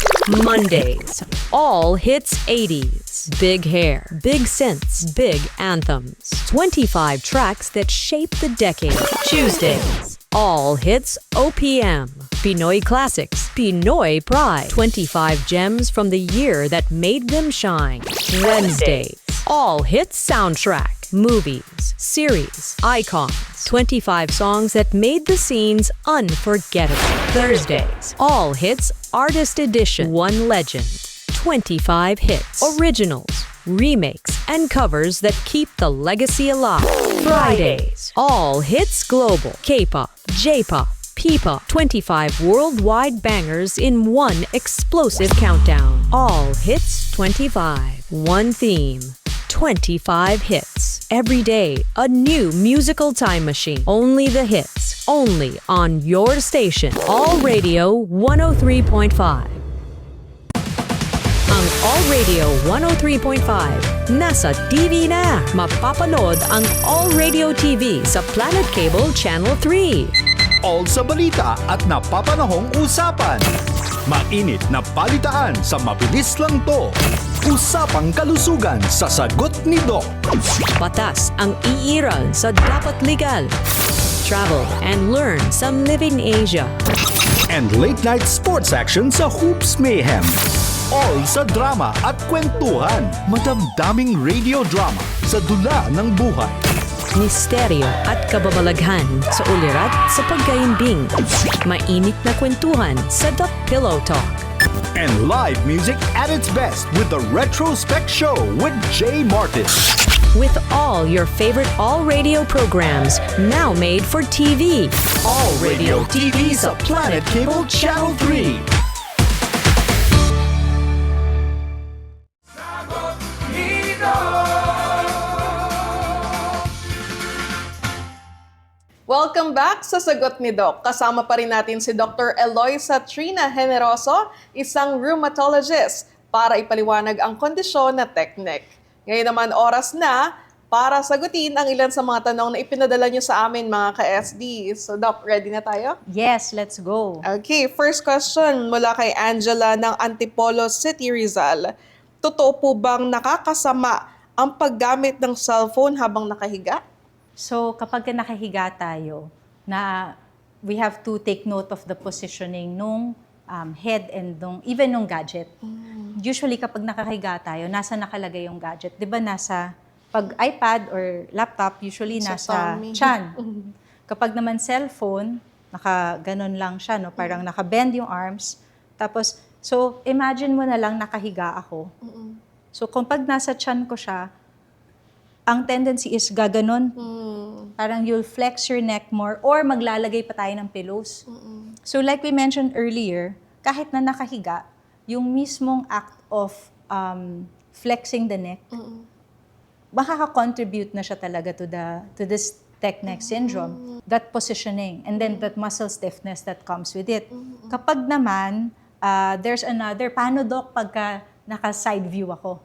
S5: Mondays, All Hits 80s, big hair, big synths, big anthems. 25 tracks that shape the decade. Tuesdays, All Hits OPM, Pinoy Classics, Pinoy Pride. 25 gems from the year that made them shine. Wednesdays, All Hits Soundtrack, movies, series, icons. 25 songs that made the scenes unforgettable. Thursdays, All Hits Artist Edition, One Legend. 25 hits, originals, remakes, and covers that keep the legacy alive. Fridays, All Hits Global, K-pop, J-pop, P-pop, 25 worldwide bangers in one explosive countdown. All Hits 25, one theme, 25 hits. Every day, a new musical time machine. Only the hits, only on your station. All Radio 103.5. Ang All Radio 103.5 nasa TV na. Mapapanood ang All Radio TV sa Planet Cable Channel 3.
S1: All sa balita at napapanahong usapan. Mainit na balitaan sa mabilis lang to. Usapang kalusugan sa Sagot ni Doc.
S5: Batas ang iiral sa dapat legal. Travel and learn sa Living Asia.
S1: And late night sports action sa Hoops Mayhem. All sa drama at kwentuhan. Madamdaming radio drama sa dula ng buhay.
S5: Misteryo at kababalaghan sa ulirat sa pagkaimbing. Mainit na kwentuhan sa The Pillow Talk.
S1: And live music at its best with the Retrospect Show with Jay Martin.
S5: With all your favorite All Radio programs now made for TV.
S1: All Radio TV sa Planet Cable Channel 3.
S3: Welcome back sa Sagot ni Doc. Kasama pa rin natin si Dr. Eloisa Trina Generoso, isang rheumatologist, para ipaliwanag ang kondisyon na TechNec. Ngayon naman oras na para sagutin ang ilan sa mga tanong na ipinadala nyo sa amin, mga ka-SD. So Doc, ready na tayo?
S4: Yes, let's go.
S3: Okay, first question mula kay Angela ng Antipolo City, Rizal. Totoo po bang nakakasama ang paggamit ng cellphone habang nakahiga?
S4: So, kapag nakahiga tayo, we have to take note of the positioning nung head and even nung gadget. Usually, kapag nakahiga tayo, nasa nakalagay yung gadget. Di ba nasa, pag iPad or laptop, usually nasa tiyan. Kapag naman cellphone, naka-ganon lang siya, no? Parang naka-bend yung arms. Tapos, so, imagine mo na lang nakahiga ako. So, kung pag nasa tiyan ko siya, ang tendency is gaganon. Parang you'll flex your neck more or maglalagay pa tayo ng pillows. So like we mentioned earlier, kahit na nakahiga, yung mismong act of flexing the neck makaka-contribute na siya talaga to this tech neck syndrome, that positioning, and then that muscle stiffness that comes with it. Kapag naman, there's another, paano doc pagka naka-side view ako?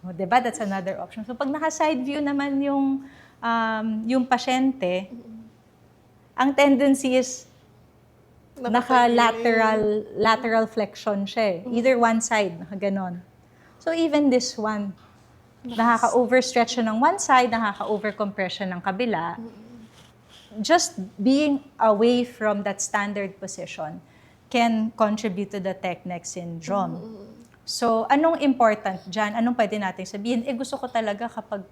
S4: O, diba? That's another option. So pag naka-side view naman yung pasyente, ang tendency is naka-lateral flexion siya eh. Either one side, naka-ganon. So even this one, nakaka-overstretch siya ng one side, nakaka-overcompress siya ng kabila. Just being away from that standard position can contribute to the tech neck syndrome. So, anong important dyan? Anong pwede natin sabihin? Gusto ko talaga kapag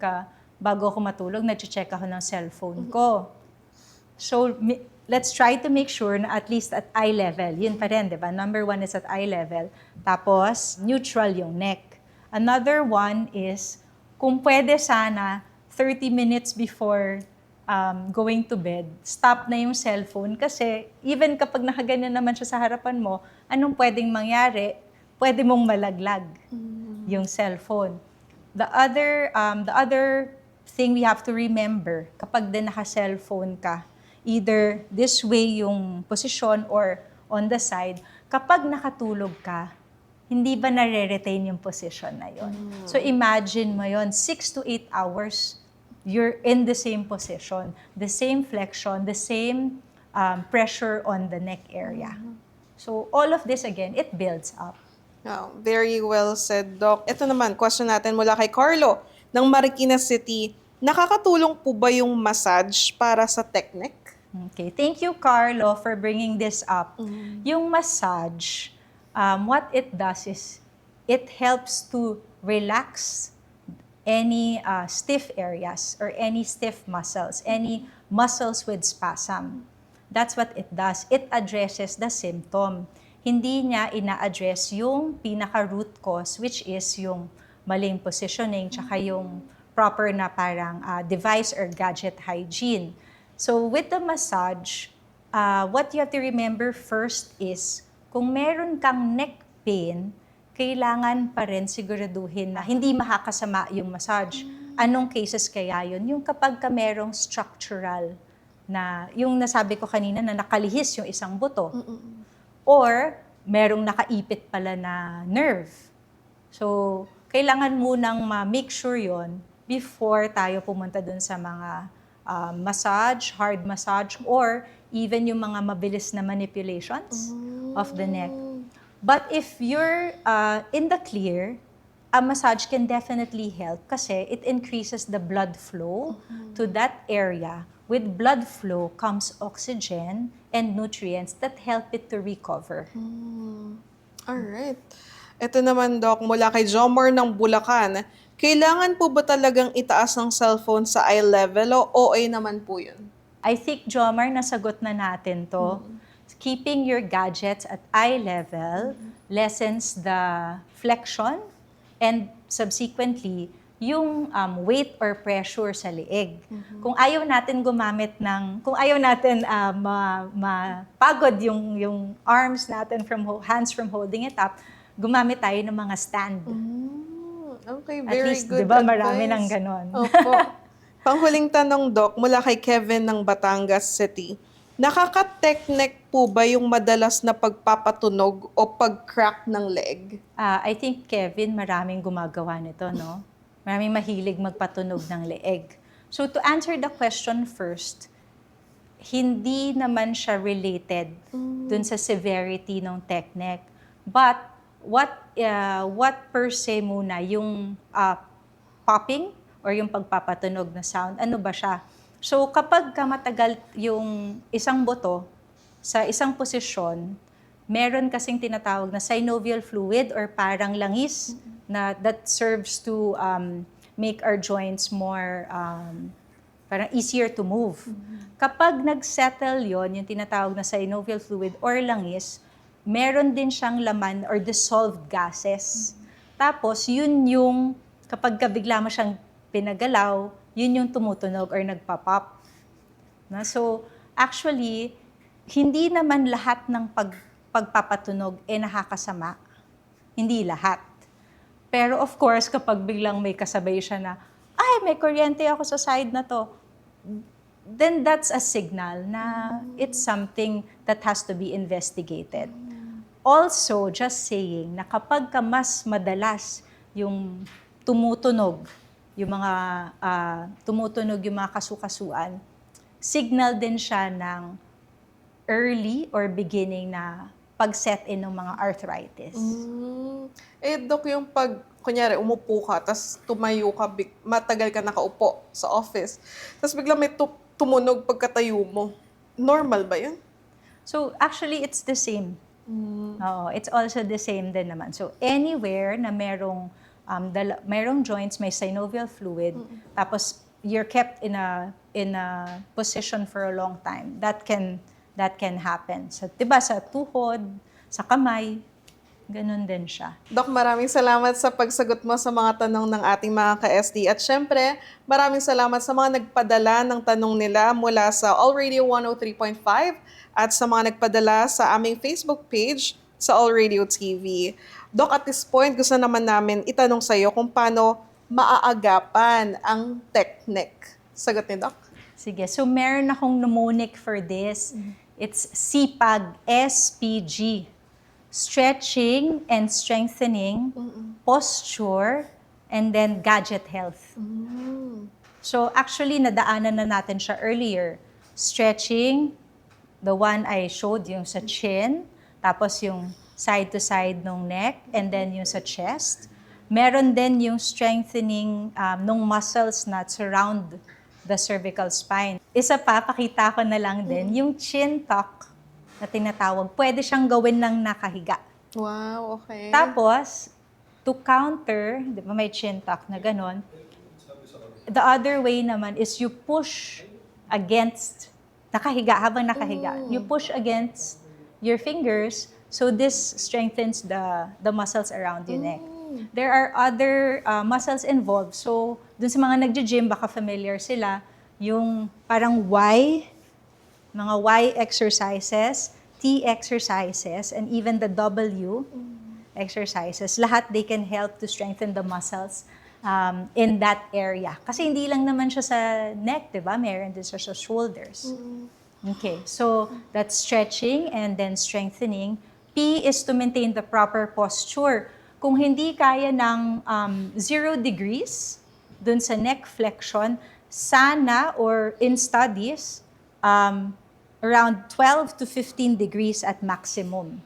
S4: bago ako matulog, nag-check ako ng cellphone ko. So, let's try to make sure na at least at eye level. Yun pa rin, di ba? Number 1 is at eye level. Tapos, neutral yung neck. Another one is, kung pwede sana, 30 minutes before going to bed, stop na yung cellphone. Kasi, even kapag nakaganyan naman siya sa harapan mo, anong pwedeng mangyari? Pwede mong malaglag yung cellphone. The other thing we have to remember, kapag din naka-cellphone ka, either this way yung posisyon or on the side, kapag nakatulog ka, hindi ba nare-retain yung position na yon? So imagine mo yon, 6 to 8 hours, you're in the same position, the same flexion, the same pressure on the neck area. So all of this, again, it builds up.
S3: Oh, very well said, Doc. Ito naman, question natin mula kay Carlo ng Marikina City. Nakakatulong po ba yung massage para sa tech neck?
S4: Okay, thank you, Carlo, for bringing this up. Yung massage, what it does is it helps to relax any stiff areas or any stiff muscles, any muscles with spasm. That's what it does. It addresses the symptom. Hindi niya ina-address yung pinaka-root cause, which is yung maling positioning, tsaka yung proper na parang device or gadget hygiene. So with the massage, what you have to remember first is, kung meron kang neck pain, kailangan pa rin siguraduhin na hindi makakasama yung massage. Anong cases kaya yun? Yung kapag ka merong structural na, yung nasabi ko kanina na nakalihis yung isang buto. Or merong nakaipit pala na nerve. So, kailangan munang ma-make sure yon before tayo pumunta dun sa mga massage, hard massage, or even yung mga mabilis na manipulations of the neck. But if you're in the clear, a massage can definitely help kasi it increases the blood flow to that area. With blood flow comes oxygen and nutrients that help it to recover.
S3: Alright. Ito naman, Doc, mula kay Jomar ng Bulacan. Kailangan po ba talagang itaas ng cellphone sa eye level o OA naman po yun?
S4: I think, Jomar, nasagot na natin to. Keeping your gadgets at eye level lessens the flexion and subsequently yung weight or pressure sa leeg. Kung ayaw natin gumamit kung ayaw natin mapagod yung arms natin hands from holding it up, gumamit tayo ng mga stand.
S3: Okay,
S4: At
S3: very
S4: least,
S3: good
S4: diba,
S3: advice.
S4: marami ng ganon.
S3: Opo. Panghuling tanong, Doc, mula kay Kevin ng Batangas City. Nakaka-tech neck po ba yung madalas na pagpapatunog o pag-crack ng leg?
S4: I think, Kevin, maraming gumagawa nito, no? Maraming mahilig magpatunog ng leeg. So to answer the question first, hindi naman siya related dun sa severity ng tech neck. But what per se muna, yung popping or yung pagpapatunog na sound, ano ba siya? So kapag matagal yung isang buto sa isang posisyon, meron kasing tinatawag na synovial fluid or parang langis na that serves to make our joints more parang easier to move. Kapag nag-settle yon, yung tinatawag na synovial fluid or langis, meron din siyang laman or dissolved gases. Tapos yun yung kapag bigla mo siyang pinagalaw, yun yung tumutunog or nagpa-pop. So actually, hindi naman lahat ng pagpapatunog nakakasama. Hindi lahat. Pero of course, kapag biglang may kasabay siya na, ay, may kuryente ako sa side na to, then that's a signal na it's something that has to be investigated. Also, just saying na kapag ka mas madalas yung tumutunog, yung mga kasukasuan, signal din siya ng early or beginning na pag-set in ng mga arthritis.
S3: Dok, yung kunyari, umupo ka, tapos tumayo ka, matagal ka nakaupo sa office, tapos biglang may tumunog pagkatayo mo. Normal ba yun?
S4: So, actually, it's the same. Oo, it's also the same din naman. So, anywhere na merong joints, may synovial fluid, tapos you're kept in a position for a long time, that can happen. So, diba, sa tuhod, sa kamay, ganun din siya.
S3: Dok, maraming salamat sa pagsagot mo sa mga tanong ng ating mga ka-SD. At syempre, maraming salamat sa mga nagpadala ng tanong nila mula sa All Radio 103.5 at sa mga nagpadala sa aming Facebook page sa All Radio TV. Dok, at this point, gusto naman namin itanong sa iyo kung paano maaagapan ang technique. Sagot ni Doc?
S4: Sige, so meron akong mnemonic for this. It's SIPAG, SPG. Stretching and strengthening, posture, and then gadget health. So actually, nadaanan na natin siya earlier. Stretching, the one I showed, yung sa chin, tapos yung side to side ng neck, and then yung sa chest. Meron din yung strengthening ng muscles na surround the cervical spine. Isa pa, pakita ko na lang din, yung chin tuck na tinatawag, pwede siyang gawin ng nakahiga.
S3: Wow, okay.
S4: Tapos, to counter, di ba may chin tuck na ganon, the other way naman is you push against, nakahiga, habang nakahiga. You push against your fingers, so this strengthens the muscles around your neck. There are other muscles involved. So, dun sa mga nagja-gym, baka familiar sila, yung parang mga Y exercises, T exercises, and even the W exercises. Lahat, they can help to strengthen the muscles in that area. Kasi hindi lang naman siya sa neck, di ba? Meron din siya sa shoulders. Okay, so that's stretching and then strengthening. P is to maintain the proper posture. Kung hindi kaya ng 0 degrees dun sa neck flexion, sana or in studies, around 12 to 15 degrees at maximum.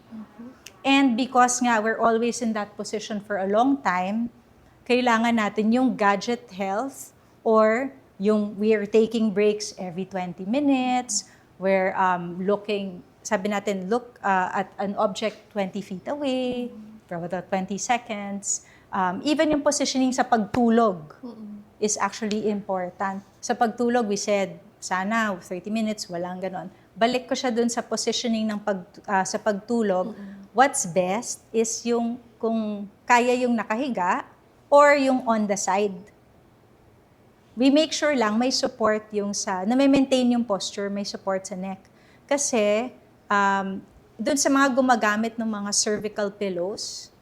S4: And because nga we're always in that position for a long time, kailangan natin yung gadget health or yung we're taking breaks every 20 minutes, we're looking, sabi natin, look at an object 20 feet away for about 20 seconds. Even yung positioning sa pagtulog is actually important. Sa pagtulog, we said, sana 30 minutes, walang ganon. Balik ko siya dun sa positioning ng sa pagtulog. What's best is yung kung kaya yung nakahiga or yung on the side. We make sure lang may support yung na may maintain yung posture, may support sa neck. Kasi dun sa mga gumagamit ng mga cervical pillows,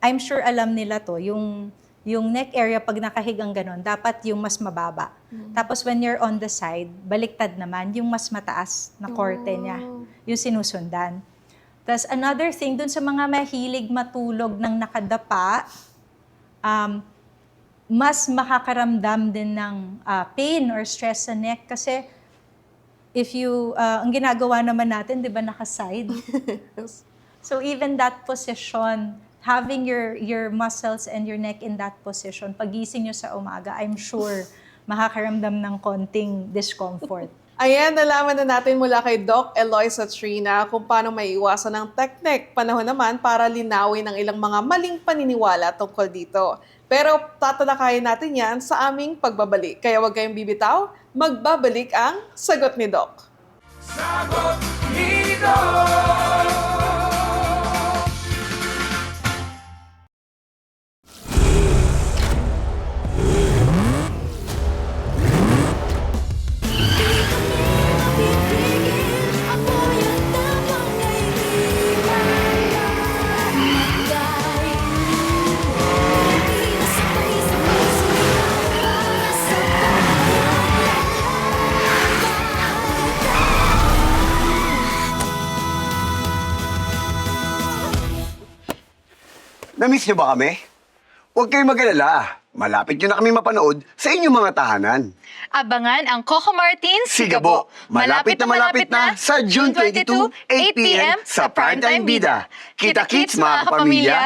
S4: I'm sure alam nila to, yung neck area pag nakahigang ganon, dapat yung mas mababa. Tapos when you're on the side, baliktad naman, yung mas mataas na korte niya, yung sinusundan. Tapos another thing, dun sa mga mahilig matulog ng nakadapa, mas makakaramdam din ng pain or stress sa neck kasi if ang ginagawa naman natin, di ba, naka-side? So even that position, having your muscles and your neck in that position, pagising nyo sa umaga, I'm sure makakaramdam ng konting discomfort.
S3: Ayan, nalaman na natin mula kay Doc Eloisa Trina kung paano maiiwasan ng technique. Panahon naman para linawin ang ilang mga maling paniniwala tungkol dito. Pero tatalakayin natin yan sa aming pagbabalik. Kaya huwag kayong bibitaw, magbabalik ang Sagot ni Doc.
S12: Sagot ni Doc!
S13: Na-miss niyo ba kami? Huwag kayong mag-alala. Malapit nyo na kami mapanood sa inyong mga tahanan.
S8: Abangan ang Coco Martins
S13: Sigabo, malapit na sa June 22, 8 p.m. sa Primetime Bida. Kita-kits mga kapamilya!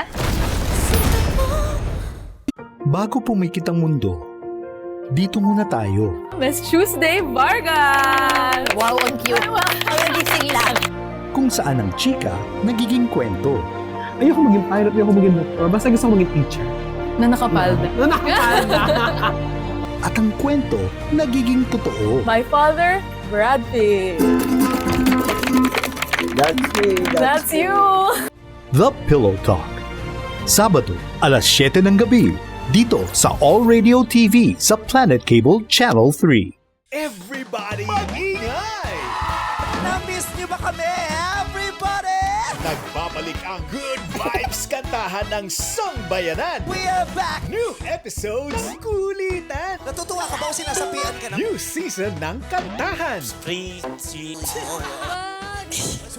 S1: Bago pumikit ang mundo, dito muna tayo.
S14: Miss Tuesday Vargas!
S8: Wow, ang cute. Ang gising lang.
S1: Kung saan ang chika nagiging kwento.
S15: Ayoko maging pirate, ayoko maging doktor. Basta gusto ko maging teacher.
S14: Na nakapalda.
S1: At ang kwento nagiging totoo.
S14: My father, Brad Pitt.
S13: That's me.
S14: That's you!
S1: The Pillow Talk. Sabado, alas 7 ng gabi. Dito sa All Radio TV sa Planet Cable Channel 3.
S6: Everybody, mag-ingay!
S7: Na-miss niyo ba kami, everybody?
S6: Nagbabalik ang Good Vibes kantahan ng Sangbayanan.
S7: We are back!
S6: New episodes, kulitan.
S7: Natutuwa ka ba o sinasapian ka na?
S6: New season ng kantahan.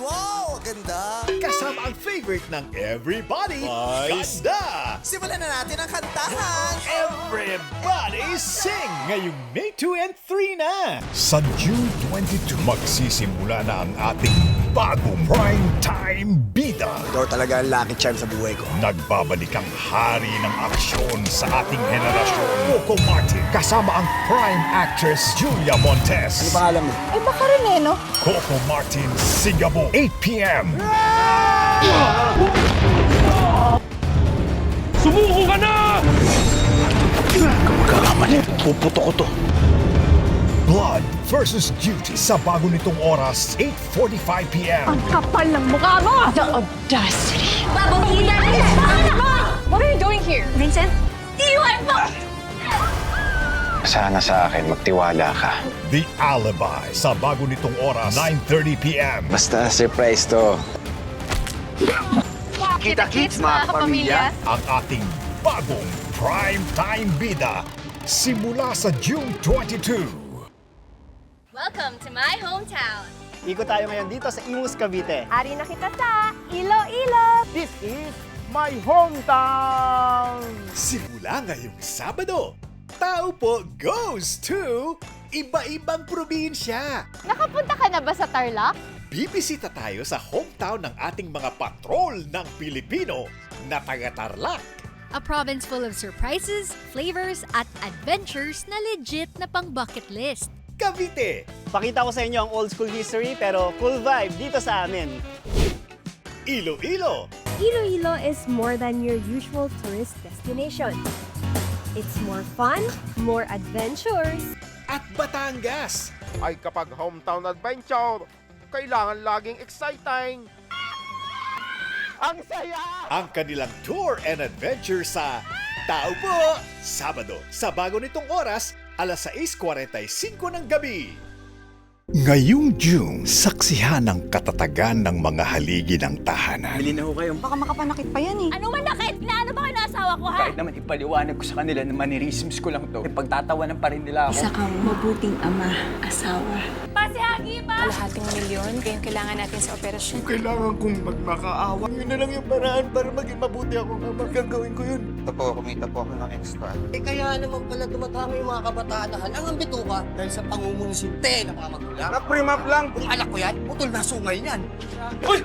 S7: Wow, ganda!
S6: Kasama ang favorite ng everybody, Ganda!
S7: Simulan na natin ang kantahan!
S6: Everybody sing! Ngayong May 2 and 3 na! Sa June 22, magsisimula na ang ating bagong prime time bida.
S13: Ito talaga ang lucky charm sa buhay ko.
S6: Nagbabalik ang hari ng aksyon sa ating henerasyon. Coco Martin, kasama ang prime actress Julia Montes.
S13: Ano pangalan mo?
S8: Ay, baka rin eh, no?
S6: Coco Martin, Sigabo, 8 p.m.
S11: Sumuko ka na!
S6: Magkakamali, puputo ko to. Blood versus Duty sa bago nitong oras, 8:45 p.m.
S8: Ang kapal ng mukha mo! The audacity! Babawiin natin! Bakit mo? What are you doing here? Vincent? Iwan mo!
S9: Sana sa akin, magtiwala ka.
S6: The Alibi sa bago nitong oras, 9:30 p.m.
S9: Basta surprise to.
S13: Kita-kits mga kapamilya!
S6: Ang ating bagong prime time bida simula sa June 22.
S8: Welcome to my hometown.
S7: Ikot tayo ngayon dito sa Imus, Cavite.
S8: Ari na kita sa Iloilo.
S7: This is my hometown!
S6: Simula ngayong Sabado, Tao Po goes to iba-ibang probinsya.
S8: Nakapunta ka na ba sa Tarlac?
S6: Bibisita tayo sa hometown ng ating mga patrol ng Pilipino na taga-Tarlac.
S16: A province full of surprises, flavors, at adventures na legit na pang bucket list.
S6: Cavite,
S7: Pakita ko sa inyo ang old school history pero cool vibe dito sa amin.
S6: Iloilo,
S17: Iloilo is more than your usual tourist destination. It's more fun, more adventures.
S6: at Batangas.
S18: Ay kapag hometown adventure, kailangan laging exciting. Ang saya!
S6: Ang kanilang tour and adventure sa Tao Po! Sabado, sa bago nitong oras, alas 6:45 ng gabi. Ngayong June, saksihan ang katatagan ng mga haligi ng tahanan.
S10: Bili na ho kayo.
S8: Baka makapanakit pa yan eh. Ano manakit? Inaano ba kayo ng asawa ko ha?
S10: Kahit naman ipaliwanag ko sa kanila na mannerisms ko lang to, pagtatawanan pa rin nila ako.
S19: Isa kang mabuting ama, asawa.
S8: Pasihagi pa!
S19: Kalahating milyon, kaya kailangan natin sa operasyon.
S18: Kailangan kong magmakaawa. Yun na lang yung paraan para maging mabuti ako ama. Gagawin ko yun.
S20: Ito po, kumita po ako ng extra.
S21: Kaya naman pala dumadami yung mga kabataan na halangang bituka dahil sa pangungungsinte ng mga magulang.
S18: Na-primap lang.
S21: Kung anak ko yan, putol na sungay niyan.
S10: Uy!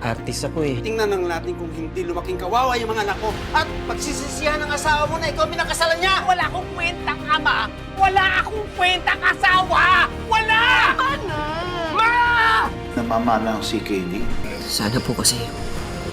S10: Artist ako eh.
S21: Tingnan lang natin kung hindi lumaking kawawa yung mga anak ko. At pagsisisihan ng asawa mo na ikaw pinakasalan niya.
S22: Wala akong kwentang ama. Wala akong kwentang asawa. Wala! Ma!
S20: Namamana ang si Kenny.
S10: Sana po kasi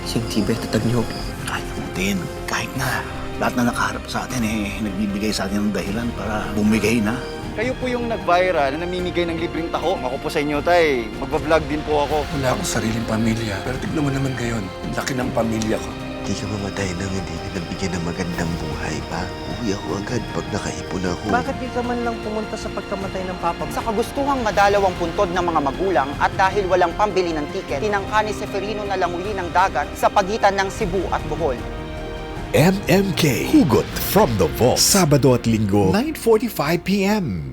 S10: siyang tibay tatag niyo.
S20: Kahit natin, kahit na lahat na nakaharap sa atin nagbibigay sa atin ng dahilan para bumigay na.
S23: Kayo po yung nag-viral na namimigay ng libreng taho. Ako po sa inyo, tay. Magbablog din po ako.
S24: Wala akong sariling pamilya. Pero tignan mo naman ngayon, ang laki ng pamilya ko.
S25: Hindi ka mamatay nang hindi nabigyan ng magandang buhay pa. Uwi ako agad pag nakaipon ako.
S21: Bakit di ka man lang pumunta sa pagkamatay ng papa mo? Sa kagustuhang madalaw ang puntod ng mga magulang at dahil walang pambili ng tiket, tinangka ni Seferino na languyin ng dagat sa pagitan ng Cebu at Bohol.
S6: MMK Hugot from the Vault. Sabado at Linggo, 9:45 p.m.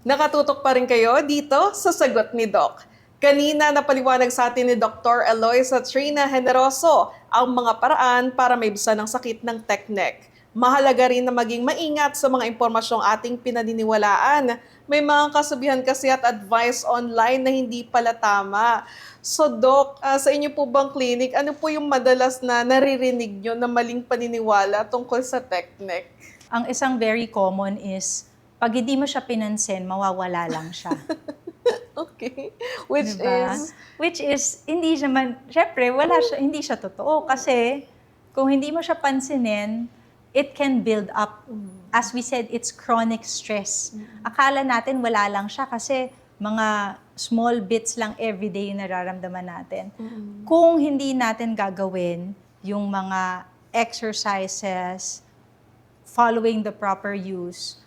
S14: Nakatutok pa rin kayo dito sa Sagot ni Doc. Kanina napaliwanag sa atin ni Dr. Eloisa Trina Generoso ang mga paraan para maibsan ang sakit ng teknek. Mahalaga rin na maging maingat sa mga impormasyong ating pinaniniwalaan. May mga kasabihan kasi at advice online na hindi pala tama. So Doc, sa inyo po bang clinic, ano po yung madalas na naririnig nyo na maling paniniwala tungkol sa teknek?
S2: Ang isang very common is, pag hindi mo siya pinansin, mawawala lang siya.
S14: Okay. Which
S2: is, hindi naman, syempre, hindi siya totoo. Kasi, kung hindi mo siya pansinin, it can build up. As we said, it's chronic stress. Akala natin wala lang siya kasi mga small bits lang everyday yung nararamdaman natin. Kung hindi natin gagawin yung mga exercises, following the proper use,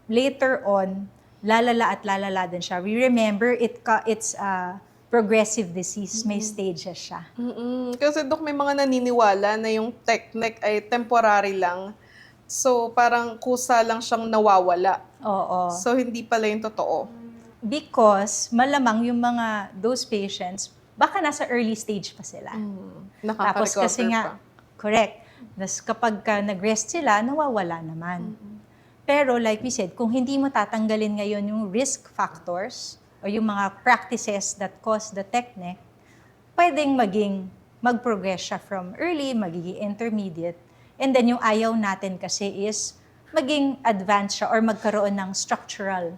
S2: later on, lalala at lalala din siya. We remember, it's a progressive disease. May stages siya.
S14: Kasi Dok, may mga naniniwala na yung teknek ay temporary lang. So, parang kusa lang siyang nawawala.
S2: Oo.
S14: So, hindi pala yung totoo.
S2: Because, malamang yung those patients, baka nasa early stage pa sila. Tapos kasi nga, correct. Tapos kapag nag-rest sila, nawawala naman. Pero like we said, kung hindi mo tatanggalin ngayon yung risk factors o yung mga practices that cause the teknek, pwedeng mag-progress siya from early, magiging intermediate. And then yung ayaw natin kasi is maging advanced siya or magkaroon ng structural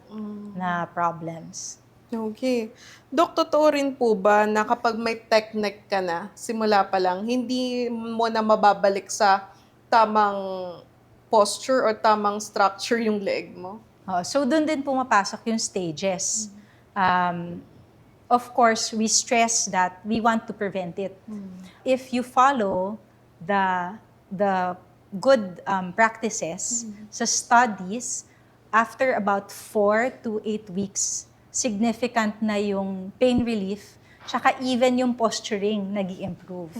S2: na problems.
S14: Okay. Dok, totoo rin po ba na kapag may teknek ka na, simula pa lang, hindi mo na mababalik sa tamang posture or tamang structure yung leg mo?
S2: So, doon din pumapasok yung stages. Of course, we stress that we want to prevent it. If you follow the good practices sa studies, after about 4 to 8 weeks, significant na yung pain relief, tsaka even yung posturing nag-i-improve.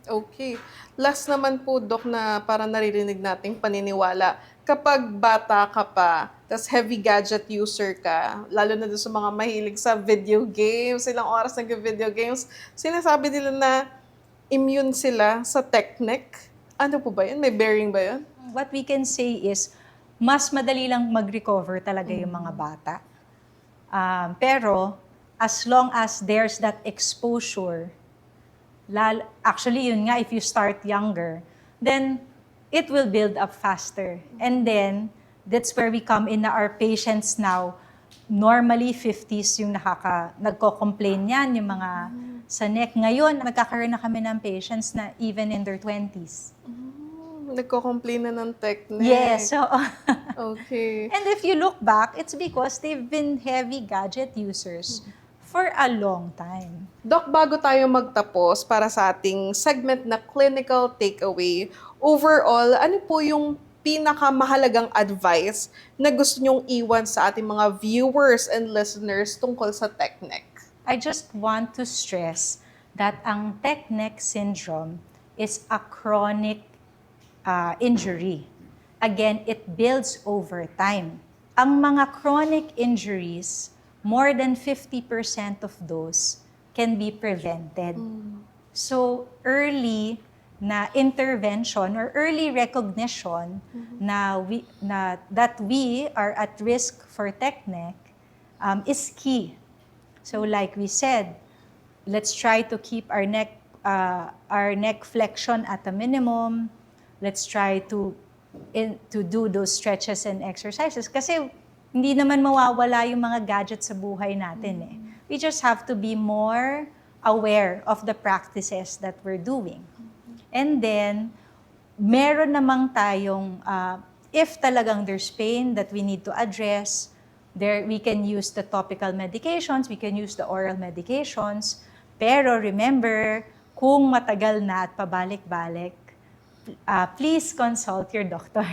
S14: Okay. Last naman po, Doc, na para naririnig nating paniniwala. Kapag bata ka pa, tas heavy gadget user ka, lalo na doon sa mga mahilig sa video games, ilang oras nag-video games, sinasabi nila na immune sila sa teknek. Ano po ba yun? May bearing ba yun?
S2: What we can say is, mas madali lang mag-recover talaga yung mga bata. Pero, as long as there's that exposure, actually yun nga, if you start younger, then it will build up faster. And then, that's where we come in na our patients now, normally 50s yung nagko-complain yan, yung mga sa neck. Ngayon, nagkakaroon na kami ng patients na even in their 20s.
S14: Nagko-complain na ng teknek.
S2: Yes. So,
S14: okay.
S2: And if you look back, it's because they've been heavy gadget users for a long time.
S14: Doc, bago tayo magtapos para sa ating segment na clinical takeaway, overall, ano po yung pinakamahalagang advice na gusto nyong iwan sa ating mga viewers and listeners tungkol sa teknek?
S2: I just want to stress that ang teknek syndrome is a chronic injury. Again, it builds over time. Ang mga chronic injuries, more than 50% of those can be prevented. So, early na intervention or early recognition that we are at risk for teknek is key. So, like we said, let's try to keep our neck flexion at a minimum. Let's try to do those stretches and exercises. Kasi hindi naman mawawala yung mga gadgets sa buhay natin eh. We just have to be more aware of the practices that we're doing. And then, meron namang tayong, if talagang there's pain that we need to address, we can use the topical medications, we can use the oral medications. Pero remember, kung matagal na at pabalik-balik, please consult your doctor.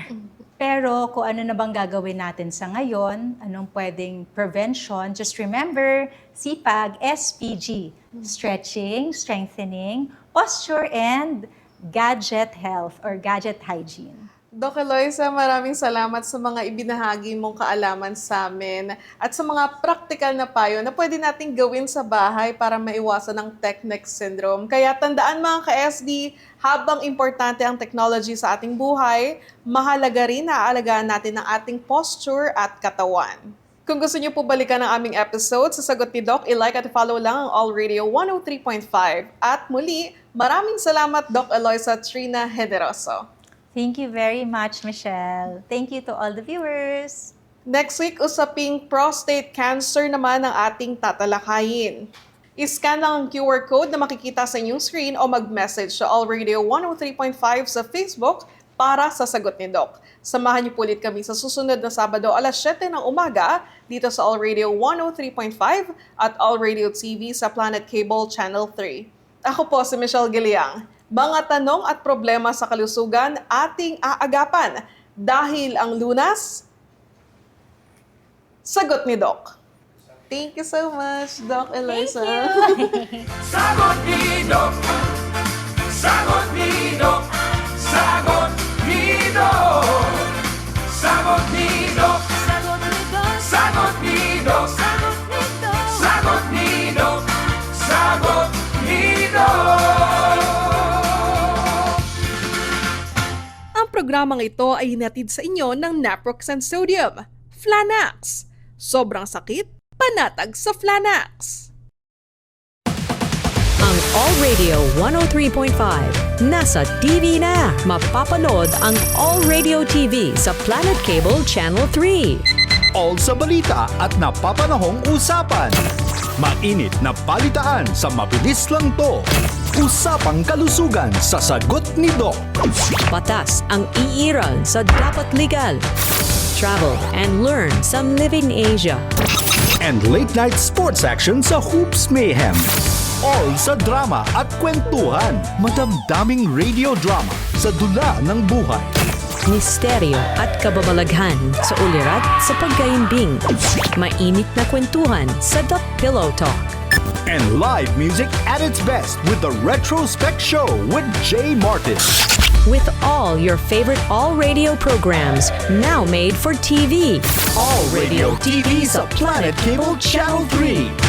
S2: Pero kung ano na bang gagawin natin sa ngayon, anong pwedeng prevention, just remember, CPAG, SPG, stretching, strengthening, posture, and gadget health or gadget hygiene.
S14: Doc Eloisa, maraming salamat sa mga ibinahagi mong kaalaman sa amin at sa mga practical na payo na pwede nating gawin sa bahay para maiwasan ang tech neck syndrome. Kaya tandaan mga ka-SD, habang importante ang technology sa ating buhay, mahalaga rin na aalagaan natin ang ating posture at katawan. Kung gusto niyo po balikan ang aming episode sa Sagot ni Doc, i-like at follow lang ang All Radio 103.5. At muli, maraming salamat Doc Eloisa Trina Generoso.
S2: Thank you very much, Michelle. Thank you to all the viewers.
S14: Next week, usaping prostate cancer naman ang ating tatalakayin. I-scan lang ang QR code na makikita sa inyong screen o mag-message sa All Radio 103.5 sa Facebook para sa Sagot ni Doc. Samahan niyo po ulit kami sa susunod na Sabado alas 7 ng umaga dito sa All Radio 103.5 at All Radio TV sa Planet Cable Channel 3. Ako po si Michelle Giliang. Mga tanong at problema sa kalusugan ating aagapan dahil ang Lunas, Sagot ni Doc. Thank you so much, Doc Eloisa.
S22: Sagot ni Doc. Sagot ni Doc. Sagot ni Doc. Sagot ni Doc. Sagot ni Doc. Sagot ni Doc. Sagot ni Doc. Sagot ni Doc.
S14: Ang programang ito ay hinatid sa inyo ng Naproxen Sodium, Flanax. Sobrang sakit, panatag sa Flanax.
S3: Ang All Radio 103.5 nasa TV na. Mapapanood ang All Radio TV sa Planet Cable Channel 3.
S1: All sa balita at napapanahong usapan. Mainit na balitaan sa mabilis lang to. Usapang kalusugan sa Sagot ni Doc.
S3: Batas ang iiral sa Dapat Legal. Travel and learn some Living Asia.
S1: And late-night sports action sa Hoops Mayhem. All sa drama at kwentuhan. Madamdaming radio drama sa dula ng buhay.
S3: Misteryo at kababalaghan sa ulirat sa pagkaimbing. Mainit na kwentuhan sa The Pillow Talk.
S1: And live music at its best with the Retrospect Show with Jay Martin.
S3: With all your favorite All Radio programs now made for TV.
S1: All Radio TV sa Planet Cable Channel 3.